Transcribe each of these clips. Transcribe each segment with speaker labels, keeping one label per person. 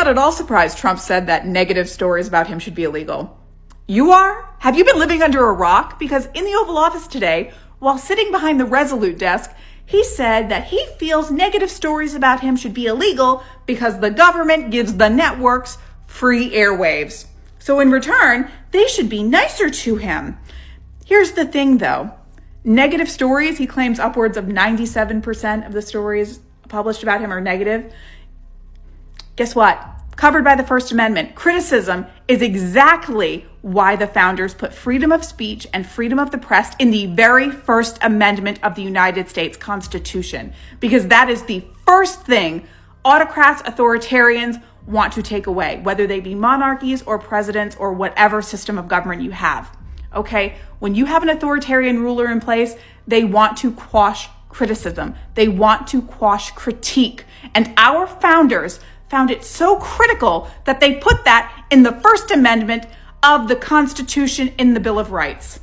Speaker 1: not at all surprised Trump said that negative stories about him should be illegal. You are? Have you been living under a rock? Because in the Oval Office today, while sitting behind the Resolute desk, he said that he feels negative stories about him should be illegal because the government gives the networks free airwaves. So in return, they should be nicer to him. Here's the thing though. Negative stories, he claims upwards of 97% of the stories published about him are negative. Guess what? Covered by the First Amendment. Criticism is exactly why the founders put freedom of speech and freedom of the press in the very First Amendment of the United States Constitution, because that is the first thing autocrats, authoritarians want to take away, whether they be monarchies or presidents or whatever system of government you have. Okay? When you have an authoritarian ruler in place, they want to quash criticism. They want to quash critique. And our founders found it so critical that they put that in the First Amendment of the Constitution in the Bill of Rights.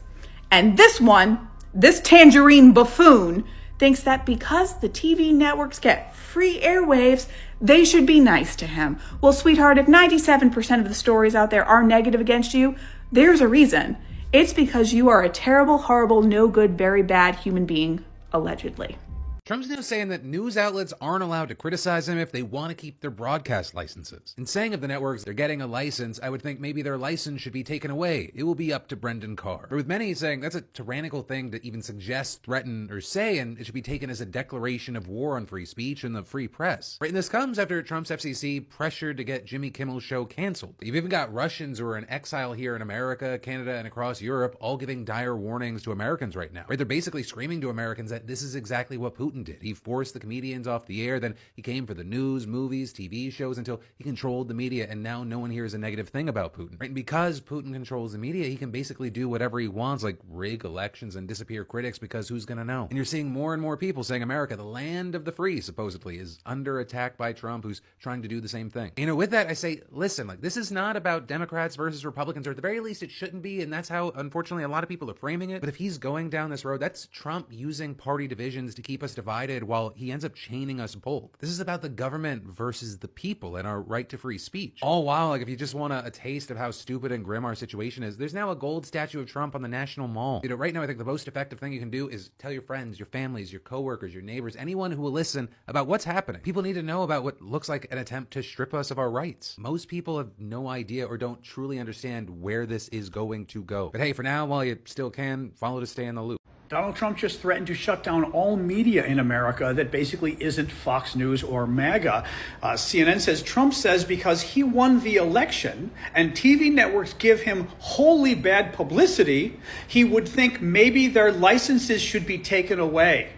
Speaker 1: And this tangerine buffoon, thinks that because the TV networks get free airwaves, they should be nice to him. Well, sweetheart, if 97% of the stories out there are negative against you, there's a reason. It's because you are a terrible, horrible, no good, very bad human being, allegedly.
Speaker 2: Trump's now saying that news outlets aren't allowed to criticize him if they want to keep their broadcast licenses. And saying of the networks they're getting a license, I would think maybe their license should be taken away. It will be up to Brendan Carr. Or with many saying that's a tyrannical thing to even suggest, threaten, or say, and it should be taken as a declaration of war on free speech and the free press. Right, and this comes after Trump's FCC pressured to get Jimmy Kimmel's show canceled. You've even got Russians who are in exile here in America, Canada, and across Europe, all giving dire warnings to Americans right now. Right, they're basically screaming to Americans that this is exactly what Putin did. He forced the comedians off the air, then he came for the news, movies, TV shows until he controlled the media, and now no one hears a negative thing about Putin. Right? And because Putin controls the media, he can basically do whatever he wants, like rig elections and disappear critics, because who's gonna know? And you're seeing more and more people saying America, the land of the free, supposedly, is under attack by Trump, who's trying to do the same thing. You know, with that, I say, listen, like, this is not about Democrats versus Republicans, or at the very least it shouldn't be, and that's how, unfortunately, a lot of people are framing it. But if he's going down this road, that's Trump using party divisions to keep us divided while he ends up chaining us both. This is about the government versus the people and our right to free speech. All while, like, if you just want a taste of how stupid and grim our situation is, there's now a gold statue of Trump on the National Mall. You know, right now, I think the most effective thing you can do is tell your friends, your families, your coworkers, your neighbors, anyone who will listen about what's happening. People need to know about what looks like an attempt to strip us of our rights. Most people have no idea or don't truly understand where this is going to go. But hey, for now, while you still can, follow to stay in the loop.
Speaker 3: Donald Trump just threatened to shut down all media in America that basically isn't Fox News or MAGA. CNN says Trump says because he won the election and TV networks give him wholly bad publicity, he would think maybe their licenses should be taken away.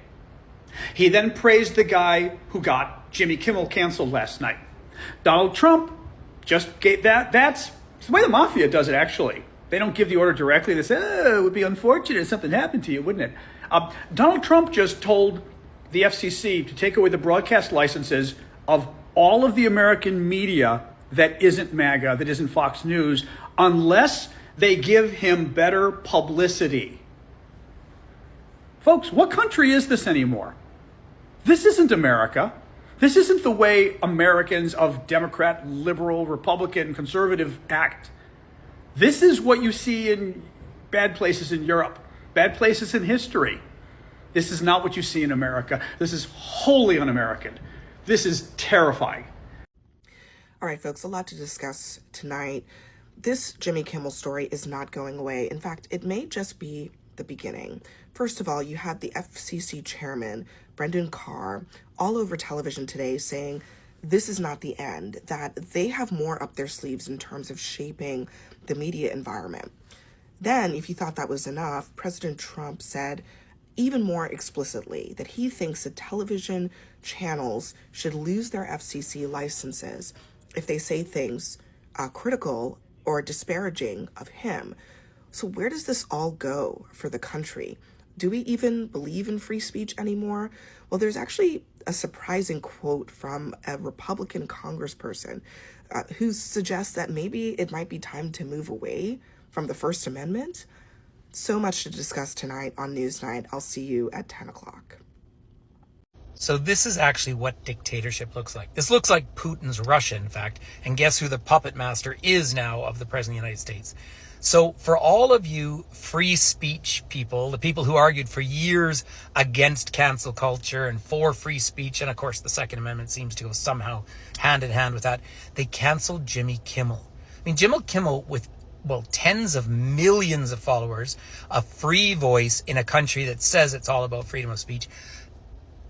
Speaker 3: He then praised the guy who got Jimmy Kimmel canceled last night. Donald Trump just gave that's the way the mafia does it, actually. They don't give the order directly. They say, oh, it would be unfortunate if something happened to you, wouldn't it? Donald Trump just told the FCC to take away the broadcast licenses of all of the American media that isn't MAGA, that isn't Fox News, unless they give him better publicity. Folks, what country is this anymore? This isn't America. This isn't the way Americans of Democrat, liberal, Republican, conservative act. This is what you see in bad places in Europe, bad places in history. This is not what you see in America. This is wholly un-American. This is terrifying.
Speaker 4: All right, folks, a lot to discuss tonight. This Jimmy Kimmel story is not going away. In fact, it may just be the beginning. First of all, you had the FCC chairman, Brendan Carr, all over television today saying this is not the end, that they have more up their sleeves in terms of shaping the media environment. Then, if you thought that was enough, President Trump said even more explicitly that he thinks that television channels should lose their FCC licenses if they say things critical or disparaging of him. So where does this all go for the country? Do we even believe in free speech anymore? Well, there's actually a surprising quote from a Republican congressperson who suggests that maybe it might be time to move away from the First Amendment. So much to discuss tonight on Newsnight. I'll see you at 10 o'clock.
Speaker 5: So this is actually what dictatorship looks like. This looks like Putin's Russia, in fact. And guess who the puppet master is now of the President of the United States? So for all of you free speech people, the people who argued for years against cancel culture and for free speech, and of course the Second Amendment seems to go somehow hand in hand with that, they canceled Jimmy Kimmel. I mean, Jimmy Kimmel with, well, tens of millions of followers, a free voice in a country that says it's all about freedom of speech.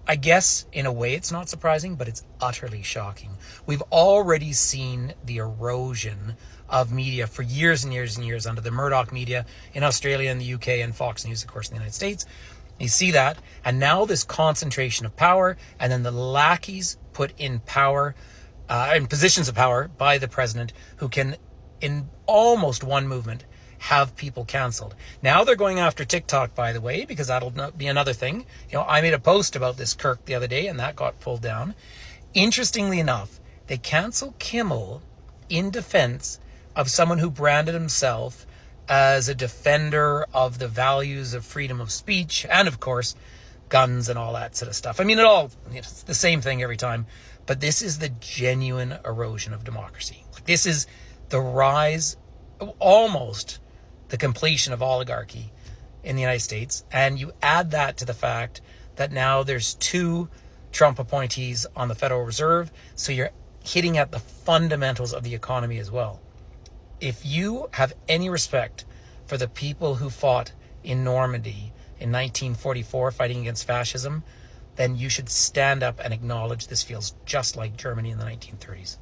Speaker 5: I guess in a way it's not surprising, but it's utterly shocking. We've already seen the erosion of media for years and years and years under the Murdoch media in Australia and the UK and Fox News, of course, in the United States. You see that. And now this concentration of power and then the lackeys put in power, in positions of power by the president who can, in almost one movement, have people canceled. Now they're going after TikTok, by the way, because that'll be another thing. You know, I made a post about this Kirk the other day and that got pulled down. Interestingly enough, they cancel Kimmel in defense of someone who branded himself as a defender of the values of freedom of speech and, of course, guns and all that sort of stuff. I mean, it's the same thing every time, but this is the genuine erosion of democracy. Like, this is the rise, almost the completion of oligarchy in the United States. And you add that to the fact that now there's 2 Trump appointees on the Federal Reserve. So you're hitting at the fundamentals of the economy as well. If you have any respect for the people who fought in Normandy in 1944 fighting against fascism, then you should stand up and acknowledge this feels just like Germany in the 1930s.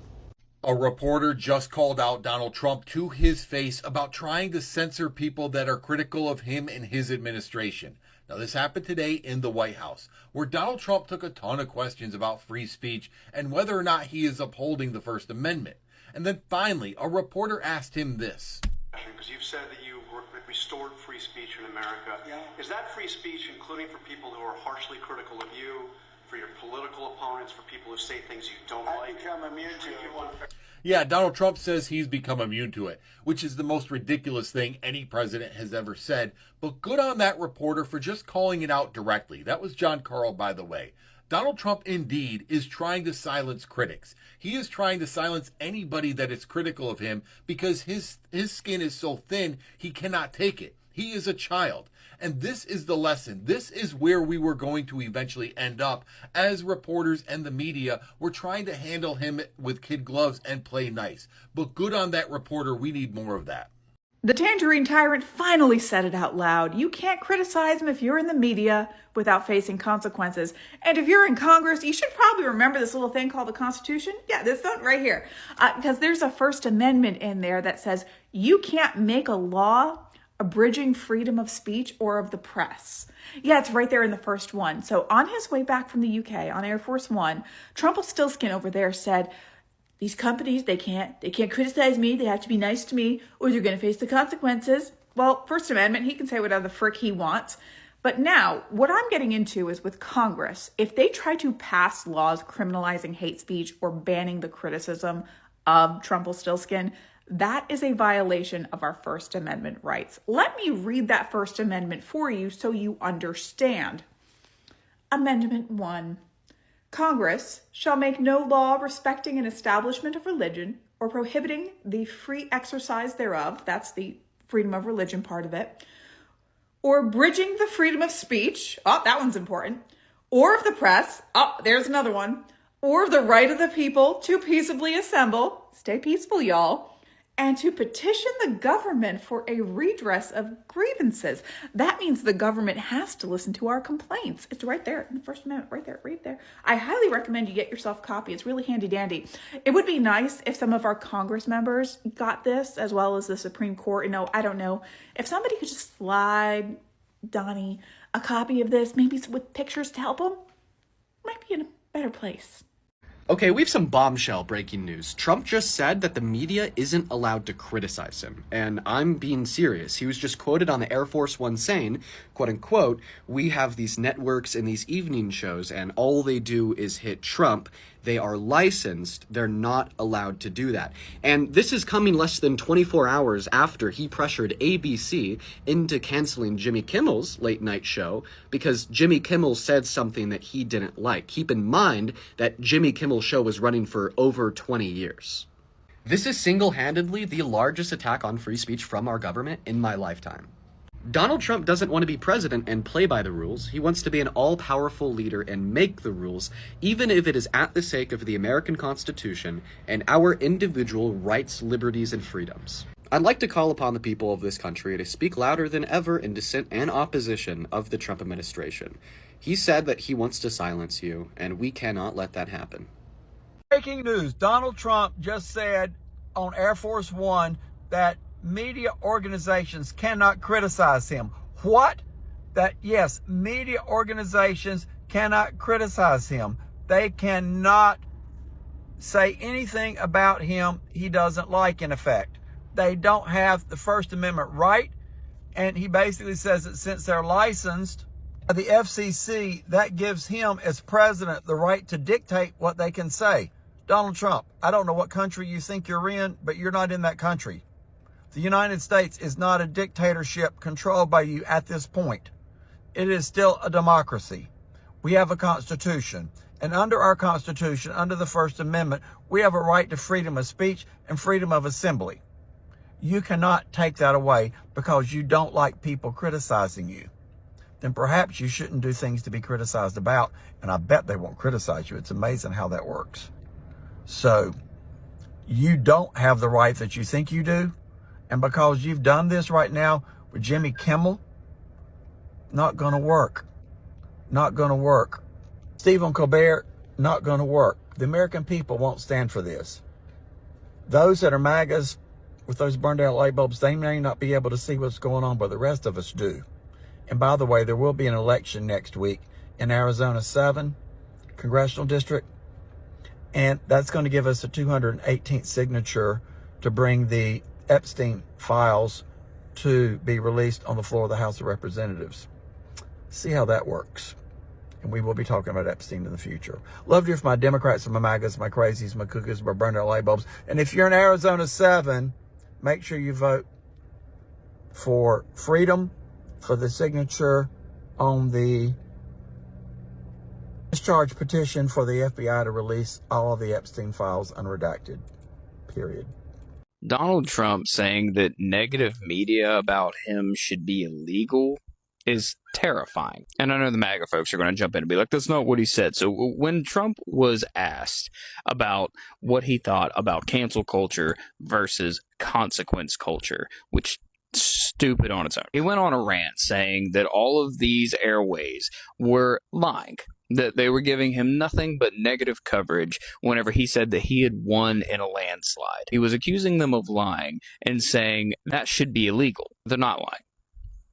Speaker 6: A reporter just called out Donald Trump to his face about trying to censor people that are critical of him and his administration. Now, this happened today in the White House, where Donald Trump took a ton of questions about free speech and whether or not he is upholding the First Amendment. And then finally, a reporter asked him this.
Speaker 7: Because you've said that you restored free speech in America. Yeah. Is that free speech including for people who are harshly critical of you, for your political opponents, for people who say things you don't like? I've become immune to it.
Speaker 6: Yeah, Donald Trump says he's become immune to it, which is the most ridiculous thing any president has ever said. But good on that reporter for just calling it out directly. That was John Carl, by the way. Donald Trump indeed is trying to silence critics. He is trying to silence anybody that is critical of him because his skin is so thin he cannot take it. He is a child. And this is the lesson. This is where we were going to eventually end up as reporters and the media were trying to handle him with kid gloves and play nice. But good on that reporter. We need more of that.
Speaker 1: The Tangerine Tyrant finally said it out loud. You can't criticize him if you're in the media without facing consequences. And if you're in Congress, you should probably remember this little thing called the Constitution. Yeah, this one right here. Because there's a First Amendment in there that says you can't make a law abridging freedom of speech or of the press. Yeah, it's right there in the first one. So on his way back from the UK on Air Force One, Trumpelstiltskin over there said, these companies, they can't criticize me. They have to be nice to me or they're going to face the consequences. Well, First Amendment, he can say whatever the frick he wants. But now what I'm getting into is with Congress, if they try to pass laws criminalizing hate speech or banning the criticism of Trumpelstiltskin, that is a violation of our First Amendment rights. Let me read that First Amendment for you so you understand. Amendment 1. Congress shall make no law respecting an establishment of religion or prohibiting the free exercise thereof, that's the freedom of religion part of it, or abridging the freedom of speech, oh, that one's important, or of the press, oh, there's another one, or of the right of the people to peaceably assemble, stay peaceful, y'all, and to petition the government for a redress of grievances. That means the government has to listen to our complaints. It's right there in the First Amendment, right there. I highly recommend you get yourself a copy. It's really handy dandy. It would be nice if some of our Congress members got this, as well as the Supreme Court. You know, I don't know. If somebody could just slide Donnie a copy of this, maybe with pictures to help him, might be in a better place.
Speaker 8: Okay, we have some bombshell breaking news. Trump just said that the media isn't allowed to criticize him, and I'm being serious. He was just quoted on the Air Force One saying, quote unquote, we have these networks and these evening shows, and all they do is hit Trump, they are licensed, they're not allowed to do that. And this is coming less than 24 hours after he pressured ABC into canceling Jimmy Kimmel's late night show because Jimmy Kimmel said something that he didn't like. Keep in mind that Jimmy Kimmel's show was running for over 20 years. This is single-handedly the largest attack on free speech from our government in my lifetime. Donald Trump doesn't want to be president and play by the rules. He wants to be an all-powerful leader and make the rules, even if it is at the sake of the American Constitution and our individual rights, liberties, and freedoms. I'd like to call upon the people of this country to speak louder than ever in dissent and opposition of the Trump administration. He said that he wants to silence you, and we cannot let that happen.
Speaker 9: Breaking news. Donald Trump just said on Air Force One that media organizations cannot criticize him. What? That, yes, media organizations cannot criticize him. They cannot say anything about him he doesn't like, in effect. They don't have the First Amendment right, and he basically says that since they're licensed by the FCC, that gives him, as president, the right to dictate what they can say. Donald Trump, I don't know what country you think you're in, but you're not in that country. The United States is not a dictatorship controlled by you at this point. It is still a democracy. We have a constitution. And under our constitution, under the First Amendment, we have a right to freedom of speech and freedom of assembly. You cannot take that away because you don't like people criticizing you. Then perhaps you shouldn't do things to be criticized about, and I bet they won't criticize you. It's amazing how that works. So, you don't have the right that you think you do, and because you've done this right now with Jimmy Kimmel, not going to work. Not going to work. Stephen Colbert, not going to work. The American people won't stand for this. Those that are MAGAs with those burned out light bulbs, they may not be able to see what's going on, but the rest of us do. And by the way, there will be an election next week in Arizona 7 congressional district. And that's going to give us a 218th signature to bring the Epstein files to be released on the floor of the House of Representatives. See how that works. And we will be talking about Epstein in the future. Love to hear from my Democrats and my MAGAs, my crazies, my cuckoos, my burned out light bulbs. And if you're in Arizona 7, make sure you vote for freedom, for the signature on the discharge petition for the FBI to release all of the Epstein files unredacted. Period.
Speaker 10: Donald Trump saying that negative media about him should be illegal is terrifying. And I know the MAGA folks are going to jump in and be like, that's not what he said. So when Trump was asked about what he thought about cancel culture versus consequence culture, which stupid on its own, he went on a rant saying that all of these airways were lying, that they were giving him nothing but negative coverage whenever he said that he had won in a landslide. He was accusing them of lying and saying that should be illegal. They're not lying.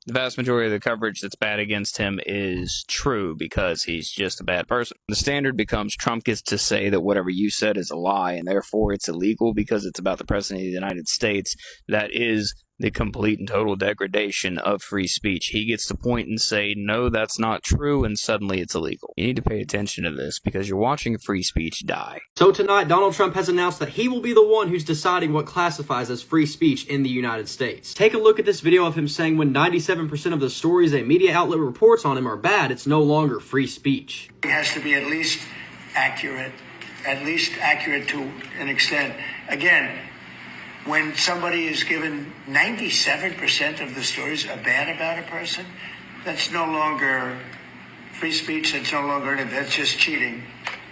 Speaker 10: The vast majority of the coverage that's bad against him is true because he's just a bad person. The standard becomes Trump gets to say that whatever you said is a lie and therefore it's illegal because it's about the President of the United States. That is the complete and total degradation of free speech. He gets to point and say, no, that's not true, and suddenly it's illegal. You need to pay attention to this because you're watching free speech die.
Speaker 8: So tonight, Donald Trump has announced that he will be the one who's deciding what classifies as free speech in the United States. Take a look at this video of him saying when 97% of the stories a media outlet reports on him are bad, it's no longer free speech.
Speaker 11: It has to be at least accurate to an extent. Again, when somebody is given 97% of the stories are bad about a person, that's no longer free speech, that's no longer, that's just cheating.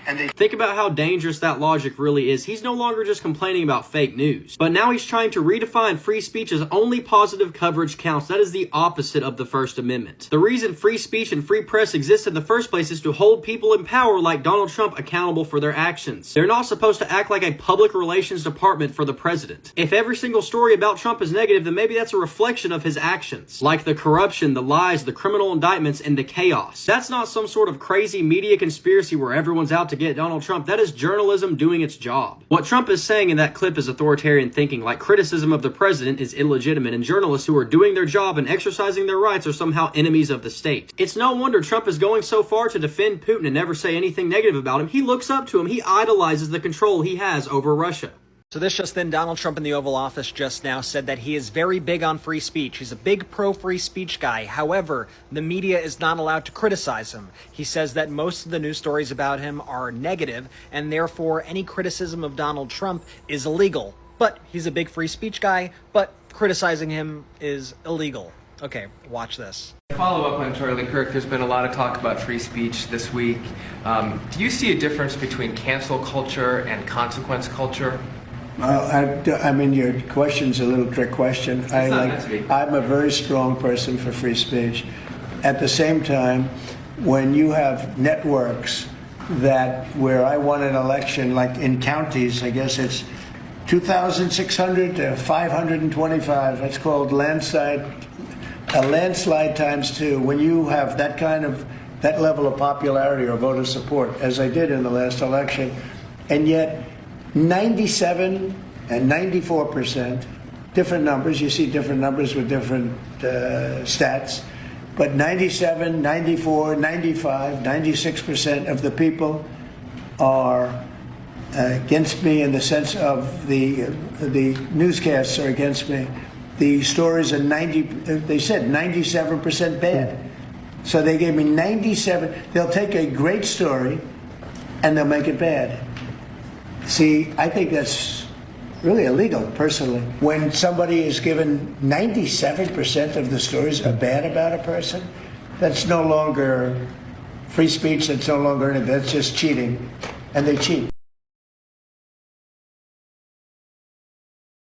Speaker 11: And
Speaker 8: think about how dangerous that logic really is. He's no longer just complaining about fake news, but now he's trying to redefine free speech as only positive coverage counts. That is the opposite of the First Amendment. The reason free speech and free press exist in the first place is to hold people in power like Donald Trump accountable for their actions. They're not supposed to act like a public relations department for the president. If every single story about Trump is negative, then maybe that's a reflection of his actions, like the corruption, the lies, the criminal indictments, and the chaos. That's not some sort of crazy media conspiracy where everyone's out to get, Donald Trump, that is journalism doing its job. What Trump is saying in that clip is authoritarian thinking, like criticism of the president is illegitimate, and journalists who are doing their job and exercising their rights are somehow enemies of the state. It's no wonder Trump is going so far to defend Putin and never say anything negative about him. He looks up to him. He idolizes the control he has over Russia.
Speaker 12: So this just then, Donald Trump in the Oval Office just now said that he is very big on free speech. He's a big pro-free speech guy. However, the media is not allowed to criticize him. He says that most of the news stories about him are negative, and therefore any criticism of Donald Trump is illegal. But he's a big free speech guy, but criticizing him is illegal. Okay, watch this.
Speaker 13: Follow up on Charlie Kirk, there's been a lot of talk about free speech this week. Do you see a difference between cancel culture and consequence culture?
Speaker 11: I mean, your question's a little trick question. I'm a very strong person for free speech. At the same time, when you have networks where I won an election, like in counties, I guess it's 2,600 to 525. That's called a landslide times 2. When you have that level of popularity or voter support, as I did in the last election, and yet 97 and 94%, different numbers. You see different numbers with different stats. But 97, 94, 95, 96% of the people are against me in the sense of the newscasts are against me. The stories are they said 97% bad. So they gave me 97. They'll take a great story and they'll make it bad. See, I think that's really illegal, personally. When somebody is given 97% of the stories are bad about a person, that's no longer free speech, that's just cheating, and they cheat.